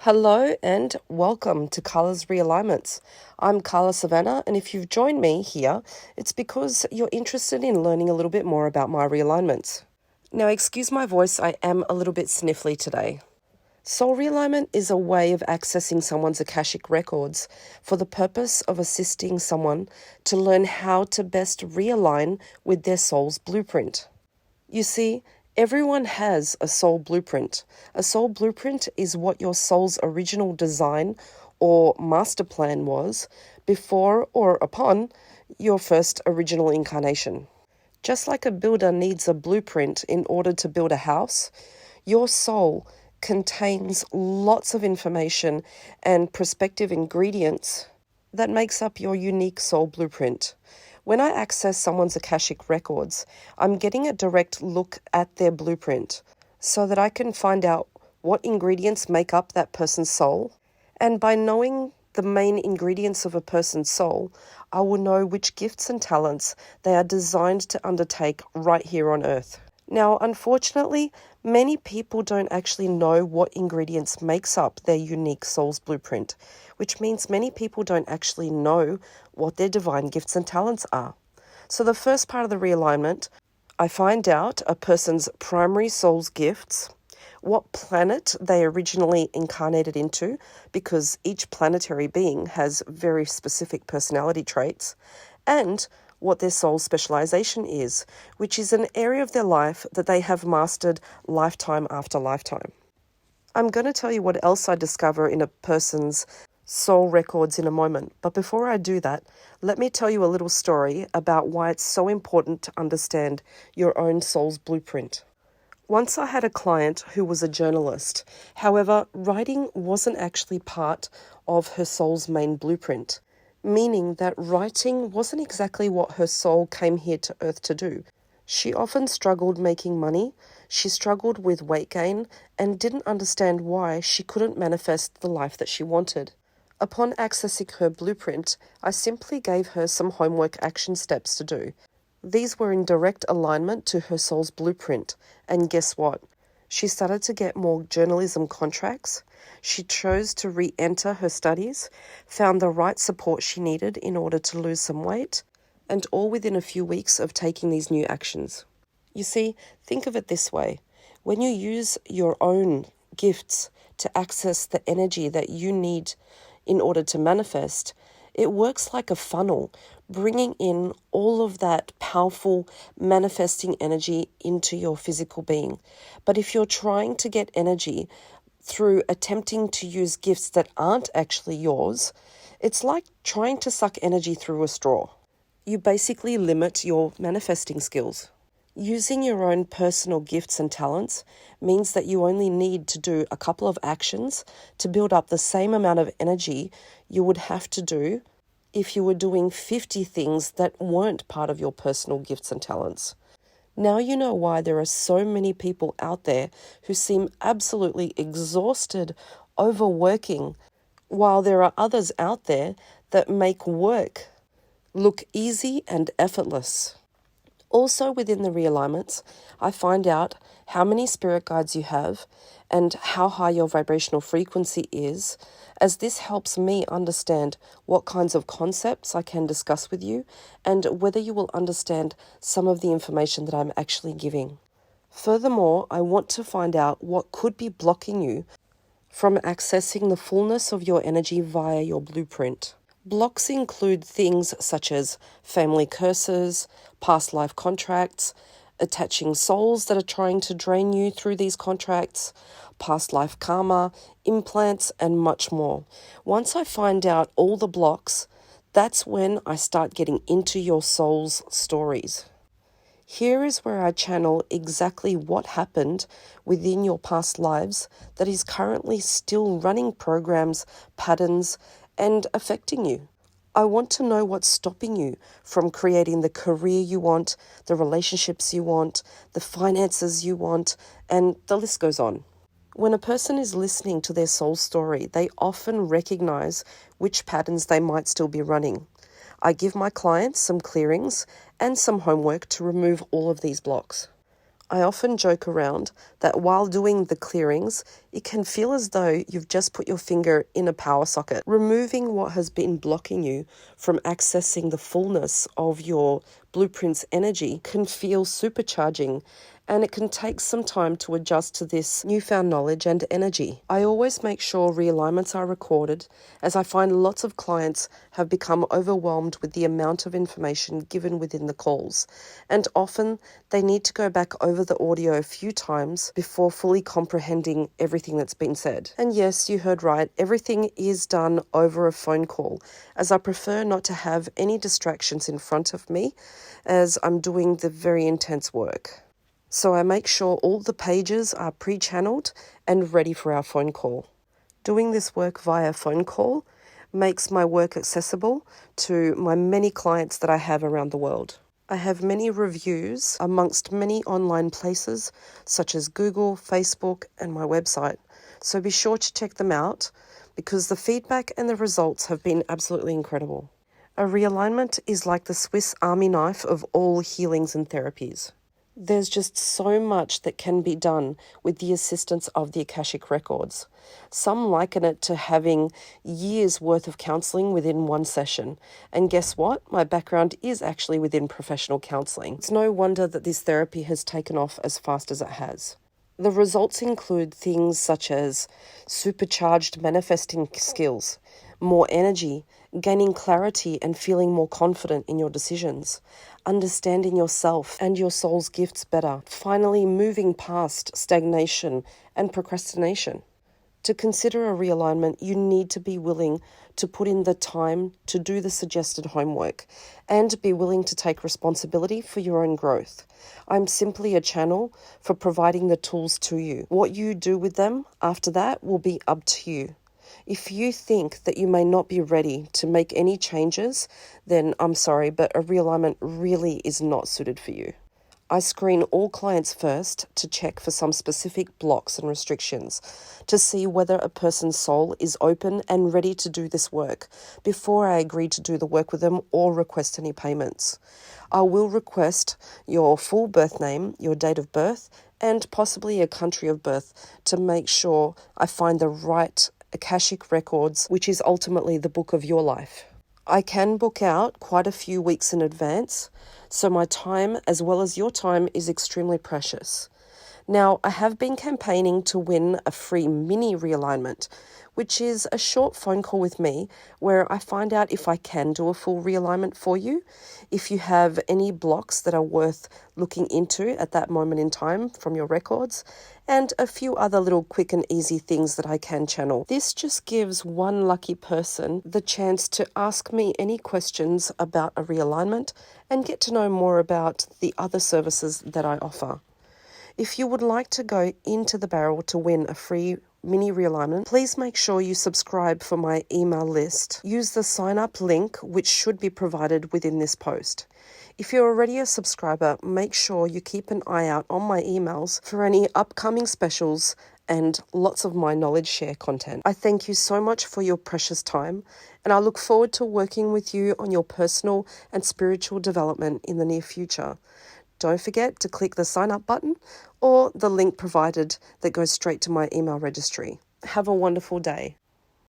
Hello and welcome to Carla's Realignments. I'm Carla Savannah, and if you've joined me here, it's because you're interested in learning a little bit more about my realignments. Now, excuse my voice, I am a little bit sniffly today. Soul realignment is a way of accessing someone's Akashic records for the purpose of assisting someone to learn how to best realign with their soul's blueprint. You see, everyone has a soul blueprint. A soul blueprint is what your soul's original design or master plan was before or upon your first original incarnation. Just like a builder needs a blueprint in order to build a house, your soul contains lots of information and prospective ingredients that makes up your unique soul blueprint. When I access someone's Akashic records, I'm getting a direct look at their blueprint so that I can find out what ingredients make up that person's soul. And by knowing the main ingredients of a person's soul, I will know which gifts and talents they are designed to undertake right here on Earth. Now, unfortunately, many people don't actually know what ingredients makes up their unique soul's blueprint, which means many people don't actually know what their divine gifts and talents are. So the first part of the realignment, I find out a person's primary soul's gifts, what planet they originally incarnated into, because each planetary being has very specific personality traits, and what their soul specialization is, which is an area of their life that they have mastered lifetime after lifetime. I'm going to tell you what else I discover in a person's soul records in a moment, but before I do that, let me tell you a little story about why it's so important to understand your own soul's blueprint. Once I had a client who was a journalist. However, writing wasn't actually part of her soul's main blueprint, meaning that writing wasn't exactly what her soul came here to Earth to do. She often struggled making money, she struggled with weight gain, and didn't understand why she couldn't manifest the life that she wanted. Upon accessing her blueprint, I simply gave her some homework action steps to do. These were in direct alignment to her soul's blueprint, and guess what? She started to get more journalism contracts. She chose to re-enter her studies, found the right support she needed in order to lose some weight, and all within a few weeks of taking these new actions. You see, think of it this way. When you use your own gifts to access the energy that you need in order to manifest, it works like a funnel, bringing in all of that powerful manifesting energy into your physical being. But if you're trying to get energy through attempting to use gifts that aren't actually yours, it's like trying to suck energy through a straw. You basically limit your manifesting skills. Using your own personal gifts and talents means that you only need to do a couple of actions to build up the same amount of energy you would have to do if you were doing 50 things that weren't part of your personal gifts and talents. Now you know why there are so many people out there who seem absolutely exhausted, overworking, while there are others out there that make work look easy and effortless. Also within the realignments, I find out how many spirit guides you have and how high your vibrational frequency is, as this helps me understand what kinds of concepts I can discuss with you and whether you will understand some of the information that I'm actually giving. Furthermore, I want to find out what could be blocking you from accessing the fullness of your energy via your blueprint. Blocks include things such as family curses, past life contracts, attaching souls that are trying to drain you through these contracts, past life karma, implants, and much more. Once I find out all the blocks, that's when I start getting into your soul's stories. Here is where I channel exactly what happened within your past lives that is currently still running programs, patterns, and affecting you. I want to know what's stopping you from creating the career you want, the relationships you want, the finances you want, and the list goes on. When a person is listening to their soul story, they often recognize which patterns they might still be running. I give my clients some clearings and some homework to remove all of these blocks. I often joke around that while doing the clearings, it can feel as though you've just put your finger in a power socket. Removing what has been blocking you from accessing the fullness of your blueprint's energy can feel supercharging, and it can take some time to adjust to this newfound knowledge and energy. I always make sure realignments are recorded, as I find lots of clients have become overwhelmed with the amount of information given within the calls, and often they need to go back over the audio a few times before fully comprehending everything that's been said. And yes, you heard right, everything is done over a phone call, as I prefer not to have any distractions in front of me as I'm doing the very intense work. So I make sure all the pages are pre-channeled and ready for our phone call. Doing this work via phone call makes my work accessible to my many clients that I have around the world. I have many reviews amongst many online places such as Google, Facebook, and my website. So be sure to check them out because the feedback and the results have been absolutely incredible. A realignment is like the Swiss Army knife of all healings and therapies. There's just so much that can be done with the assistance of the Akashic Records. Some liken it to having years worth of counselling within one session. And guess what? My background is actually within professional counselling. It's no wonder that this therapy has taken off as fast as it has. The results include things such as supercharged manifesting skills, more energy, gaining clarity and feeling more confident in your decisions, understanding yourself and your soul's gifts better, finally moving past stagnation and procrastination. To consider a realignment, you need to be willing to put in the time to do the suggested homework and be willing to take responsibility for your own growth. I'm simply a channel for providing the tools to you. What you do with them after that will be up to you. If you think that you may not be ready to make any changes, then I'm sorry, but a realignment really is not suited for you. I screen all clients first to check for some specific blocks and restrictions to see whether a person's soul is open and ready to do this work before I agree to do the work with them or request any payments. I will request your full birth name, your date of birth, and possibly a country of birth to make sure I find the right Akashic Records, which is ultimately the book of your life. I can book out quite a few weeks in advance, so my time as well as your time is extremely precious. Now, I have been campaigning to win a free mini realignment, which is a short phone call with me where I find out if I can do a full realignment for you, if you have any blocks that are worth looking into at that moment in time from your records, and a few other little quick and easy things that I can channel. This just gives one lucky person the chance to ask me any questions about a realignment and get to know more about the other services that I offer. If you would like to go into the barrel to win a free mini realignment, please make sure you subscribe for my email list. Use the sign up link, which should be provided within this post. If you're already a subscriber, make sure you keep an eye out on my emails for any upcoming specials and lots of my knowledge share content. I thank you so much for your precious time, and I look forward to working with you on your personal and spiritual development in the near future. Don't forget to click the sign up button or the link provided that goes straight to my email registry. Have a wonderful day.